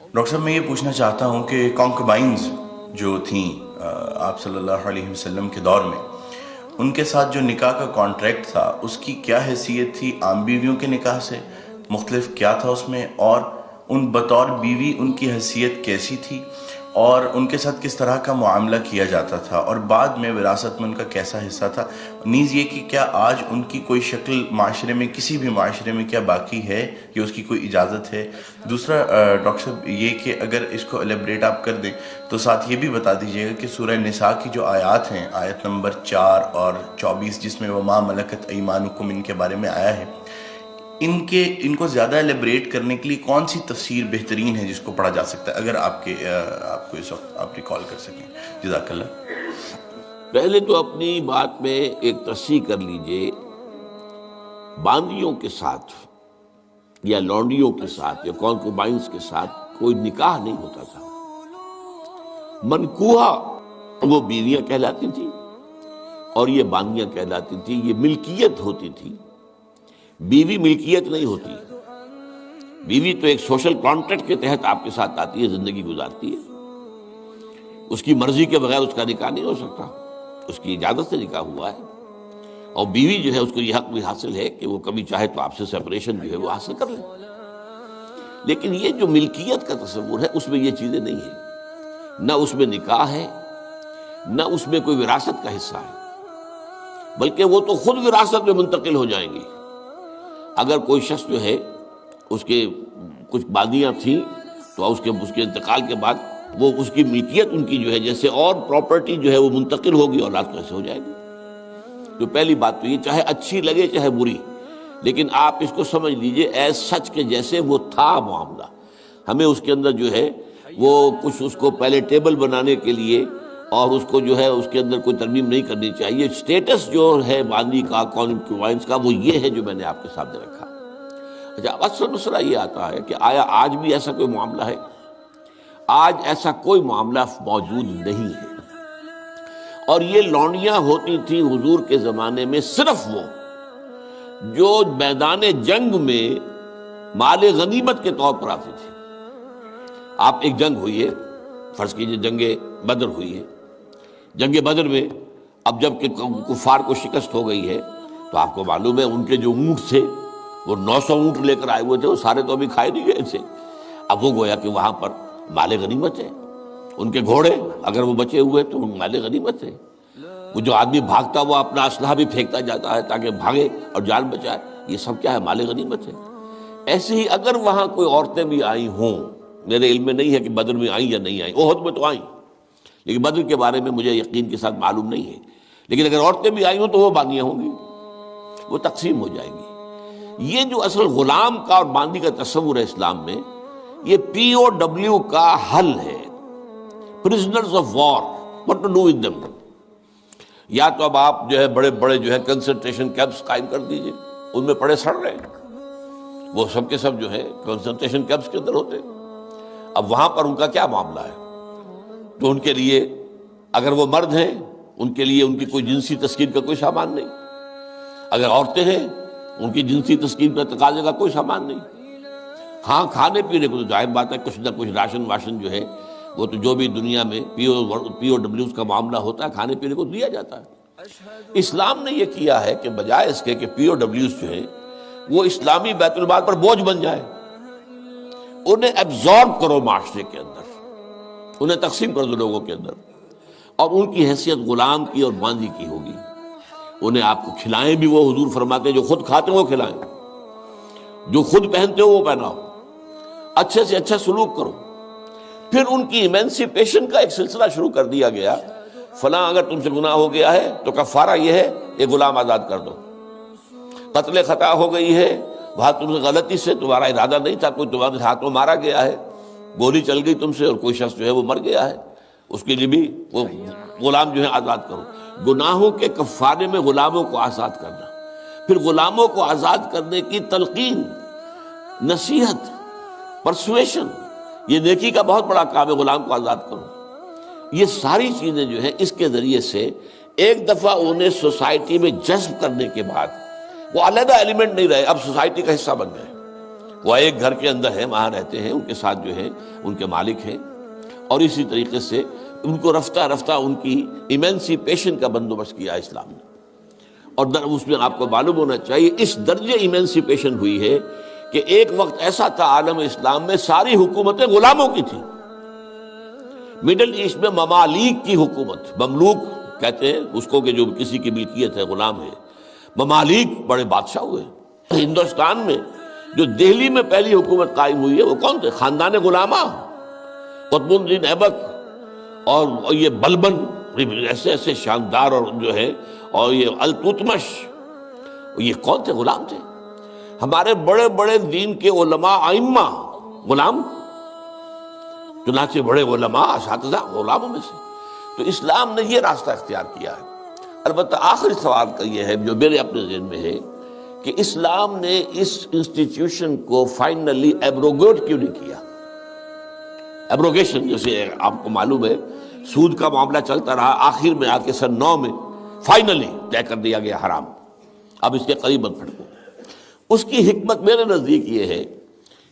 Doctor صاحب میں یہ پوچھنا چاہتا ہوں کہ کانکوبائنز جو تھیں آپ صلی اللہ علیہ وسلم کے دور میں، ان کے ساتھ جو نکاح کا کانٹریکٹ تھا اس کی کیا حیثیت تھی عام بیویوں کے نکاح سے؟ مختلف کیا تھا اس میں؟ اور ان بطور بیوی ان کی حیثیت کیسی تھی، اور ان کے ساتھ کس طرح کا معاملہ کیا جاتا تھا، اور بعد میں وراثت میں ان کا کیسا حصہ تھا؟ نیز یہ کہ کیا آج ان کی کوئی شکل معاشرے میں، کسی بھی معاشرے میں کیا باقی ہے یا اس کی کوئی اجازت ہے؟ دوسرا ڈاکٹر صاحب یہ کہ اگر اس کو ایلیبریٹ آپ کر دیں تو ساتھ یہ بھی بتا دیجیے گا کہ سورہ نساء کی جو آیات ہیں، آیت نمبر 4 اور 24 جس میں وما ملکت ایمانکم ان کے بارے میں آیا ہے، ان کو زیادہ ایلیبریٹ کرنے کے لیے کون سی تفسیر بہترین ہے جس کو پڑھا جا سکتا ہے، اگر آپ کو اس وقت آپ ریکال کر سکیں؟ جزاک اللہ۔ پہلے تو اپنی بات میں ایک تصحیح کر لیجئے، باندیوں کے ساتھ یا لونڈیوں کے ساتھ یا کانکوبائنز کے ساتھ کوئی نکاح نہیں ہوتا تھا۔ منکوحہ وہ بیویاں کہلاتی تھیں اور یہ باندیاں کہلاتی تھیں، یہ ملکیت ہوتی تھی۔ بیوی ملکیت نہیں ہوتی، بیوی تو ایک سوشل کانٹریکٹ کے تحت آپ کے ساتھ آتی ہے، زندگی گزارتی ہے، اس کی مرضی کے بغیر اس کا نکاح نہیں ہو سکتا، اس کی اجازت سے نکاح ہوا ہے، اور بیوی جو ہے اس کو یہ حق بھی حاصل ہے کہ وہ کبھی چاہے تو آپ سے سیپریشن جو ہے وہ حاصل کر لے۔ لیکن یہ جو ملکیت کا تصور ہے اس میں یہ چیزیں نہیں ہیں، نہ اس میں نکاح ہے، نہ اس میں کوئی وراثت کا حصہ ہے، بلکہ وہ تو خود وراثت میں منتقل ہو جائیں گی۔ اگر کوئی شخص جو ہے اس کے کچھ باندیاں تھیں تو اس کے انتقال کے بعد وہ اس کی ملکیت ان کی جو ہے جیسے اور پراپرٹی جو ہے وہ منتقل ہوگی، اولاد کیسے ہو جائے گی۔ تو پہلی بات تو یہ چاہے اچھی لگے چاہے بری، لیکن آپ اس کو سمجھ لیجئے ایز سچ کے جیسے وہ تھا معاملہ۔ ہمیں اس کے اندر جو ہے وہ کچھ اس کو پہلے ٹیبل بنانے کے لیے اور اس کو جو ہے اس کے اندر کوئی ترمیم نہیں کرنی چاہیے۔ سٹیٹس جو ہے باندی کا، کانکوبائنز کا، وہ یہ ہے جو میں نے آپ کے سامنے رکھا۔ اچھا، اصل مسئلہ یہ آتا ہے کہ آیا آج بھی ایسا کوئی معاملہ ہے؟ آج ایسا کوئی معاملہ موجود نہیں ہے، اور یہ لونڈیاں ہوتی تھیں حضور کے زمانے میں صرف وہ جو میدان جنگ میں مال غنیمت کے طور پر آتی تھی۔ آپ ایک جنگ ہوئی ہے، فرض کیجئے جنگ بدر ہوئی ہے، جنگ بدر میں اب جب کہ کفار کو شکست ہو گئی ہے تو آپ کو معلوم ہے ان کے جو اونٹ تھے وہ 900 اونٹ لے کر آئے ہوئے تھے، وہ سارے تو ابھی کھائے نہیں گئے تھے۔ اب وہ گویا کہ وہاں پر مال غنیمت ہے، ان کے گھوڑے اگر وہ بچے ہوئے تو مال غنیمت ہے۔ وہ جو آدمی بھاگتا وہ اپنا اسلحہ بھی پھینکتا جاتا ہے تاکہ بھاگے اور جان بچائے، یہ سب کیا ہے؟ مال غنیمت ہے۔ ایسے ہی اگر وہاں کوئی عورتیں بھی آئی ہوں، میرے علم میں نہیں ہے کہ بدر میں آئیں یا نہیں آئیں، احد میں تو آئیں، لیکن بدر کے بارے میں مجھے یقین کے ساتھ معلوم نہیں ہے، لیکن اگر عورتیں بھی آئی ہوں تو وہ باندیاں ہوں گی، وہ تقسیم ہو جائیں گی۔ یہ جو اصل غلام کا اور باندی کا تصور ہے اسلام میں، یہ پی او ڈبلیو کا حل ہے، prisoners of war, what to do with them۔ یا تو اب آپ جو ہے بڑے بڑے جو ہے کنسنٹریشن کیمپس قائم کر دیجئے، ان میں پڑے سڑ رہے ہیں، وہ سب کے سب جو ہے کنسنٹریشن کیمپس کے اندر ہوتے ہیں۔ اب وہاں پر ان کا کیا معاملہ ہے؟ تو ان کے لیے اگر وہ مرد ہیں ان کے لیے ان کی کوئی جنسی تسکین کا کوئی سامان نہیں، اگر عورتیں ہیں ان کی جنسی تسکین کا تقاضے کا کوئی سامان نہیں۔ ہاں، کھانے پینے کو تو ظاہر بات ہے کچھ نہ کچھ راشن واشن جو ہے وہ تو جو بھی دنیا میں پی او ڈبلیوز کا معاملہ ہوتا ہے کھانے پینے کو دیا جاتا ہے۔ اسلام نے یہ کیا ہے کہ بجائے اس کے کہ پی او ڈبلیوز جو ہے وہ اسلامی بیت المال پر بوجھ بن جائے، انہیں ایبزارب کرو معاشرے کے اندر، انہیں تقسیم کر دو لوگوں کے اندر، اور ان کی حیثیت غلام کی اور باندی کی ہوگی۔ انہیں آپ کو کھلائیں بھی وہ، حضور فرماتے ہیں جو خود کھاتے ہو وہ کھلائیں، جو خود پہنتے ہو وہ پہناؤ، اچھے سے اچھا سلوک کرو۔ پھر ان کی ایمینسیپیشن کا ایک سلسلہ شروع کر دیا گیا، فلاں اگر تم سے گناہ ہو گیا ہے تو کفارہ یہ ہے ایک غلام آزاد کر دو، قتل خطا ہو گئی ہے، وہاں تم سے غلطی سے تمہارا ارادہ نہیں تھا، کوئی تمہارے ہاتھ میں مارا گیا ہے، گولی چل گئی تم سے اور کوئی شخص جو ہے وہ مر گیا ہے، اس کے لیے بھی وہ غلام جو ہے آزاد کرو۔ گناہوں کے کفارے میں غلاموں کو آزاد کرنا، پھر غلاموں کو آزاد کرنے کی تلقین، نصیحت، پرسویشن، یہ نیکی کا بہت بڑا کام ہے، غلام کو آزاد کرو۔ یہ ساری چیزیں جو ہیں اس کے ذریعے سے ایک دفعہ انہیں سوسائٹی میں جذب کرنے کے بعد وہ علیحدہ ایلیمنٹ نہیں رہے، اب سوسائٹی کا حصہ بن گئے، وہ ایک گھر کے اندر ہیں، وہاں رہتے ہیں، ان کے ساتھ جو ہے ان کے مالک ہیں، اور اسی طریقے سے ان کو رفتہ رفتہ ان کی ایمینسیپیشن کا بندوبست کیا اسلام نے. اور اس میں آپ کو معلوم ہونا چاہیے اس درجے ایمینسیپیشن ہوئی ہے کہ ایک وقت ایسا تھا عالم اسلام میں ساری حکومتیں غلاموں کی تھیں. مڈل ایسٹ میں ممالک کی حکومت، مملوک کہتے ہیں اس کو کہ جو کسی کی ملکیت ہے، غلام ہے. ممالک بڑے بادشاہ ہوئے. ہندوستان میں جو دہلی میں پہلی حکومت قائم ہوئی ہے وہ کون تھے؟ خاندان غلامہ، قطب الدین ایبک اور یہ بلبن، ایسے ایسے شاندار اور جو ہے، اور یہ التتمش، یہ کون تھے؟ غلام تھے. ہمارے بڑے بڑے دین کے علماء ائمہ غلام، چنانچہ بڑے علماء اساتذہ غلاموں میں سے. تو اسلام نے یہ راستہ اختیار کیا ہے. البتہ آخری سوال کا یہ ہے جو میرے اپنے ذہن میں ہے کہ اسلام نے اس انسٹیٹیوشن کو فائنلی ایبروگیٹ کیوں نہیں کیا؟ ایبروگیشن، جیسے آپ کو معلوم ہے سود کا معاملہ چلتا رہا، آخر میں آ کے سن 9 میں فائنلی طے کر دیا گیا حرام، اب اس کے قریب مت پھٹکو. اس کی حکمت میرے نزدیک یہ ہے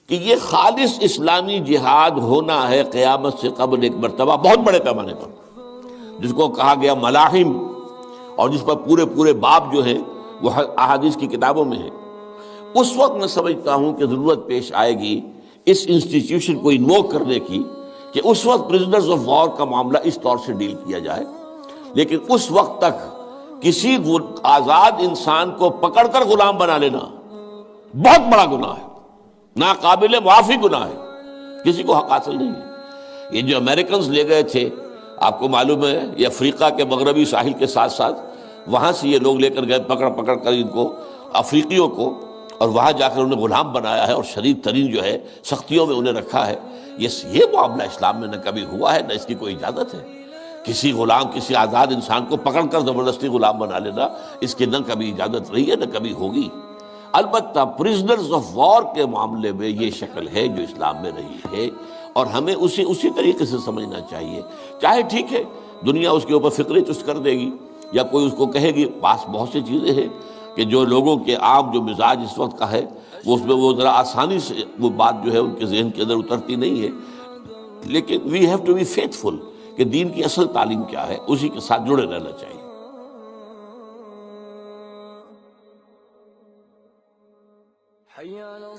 کہ یہ خالص اسلامی جہاد ہونا ہے قیامت سے قبل ایک مرتبہ بہت بڑے پیمانے پر، جس کو کہا گیا ملاحم، اور جس پر پورے باب جو ہیں وہ احادیث کی کتابوں میں ہے. اس وقت میں سمجھتا ہوں کہ ضرورت پیش آئے گی اس انسٹیٹیوشن کو انووک کرنے کی کہ اس وقت پرزنرز آف وار کا معاملہ اس طور سے ڈیل کیا جائے. لیکن اس وقت تک کسی آزاد انسان کو پکڑ کر غلام بنا لینا بہت بڑا گناہ ہے، ناقابل معافی گناہ ہے، کسی کو حق حاصل نہیں ہے. یہ جو امریکنز لے گئے تھے، آپ کو معلوم ہے یہ افریقہ کے مغربی ساحل کے ساتھ ساتھ وہاں سے یہ لوگ لے کر گئے پکڑ کر ان کو، افریقیوں کو، اور وہاں جا کر انہیں غلام بنایا ہے اور شدید ترین جو ہے سختیوں میں انہیں رکھا ہے. یہ معاملہ اسلام میں نہ کبھی ہوا ہے، نہ اس کی کوئی اجازت ہے. کسی غلام، کسی آزاد انسان کو پکڑ کر زبردستی غلام بنا لینا، اس کی نہ کبھی اجازت رہی ہے نہ کبھی ہوگی. البتہ پرزنرز آف وار کے معاملے میں یہ شکل ہے جو اسلام میں رہی ہے، اور ہمیں اسی طریقے سے سمجھنا چاہیے. چاہے ٹھیک ہے دنیا اس کے اوپر فکری چست کر دے گی، یا کوئی اس کو کہے گی، پاس بہت سی چیزیں ہیں کہ جو لوگوں کے عام جو مزاج اس وقت کا ہے وہ اس میں وہ ذرا آسانی سے وہ بات جو ہے ان کے ذہن کے اندر اترتی نہیں ہے. لیکن we have to be faithful کہ دین کی اصل تعلیم کیا ہے، اسی کے ساتھ جڑے رہنا چاہیے.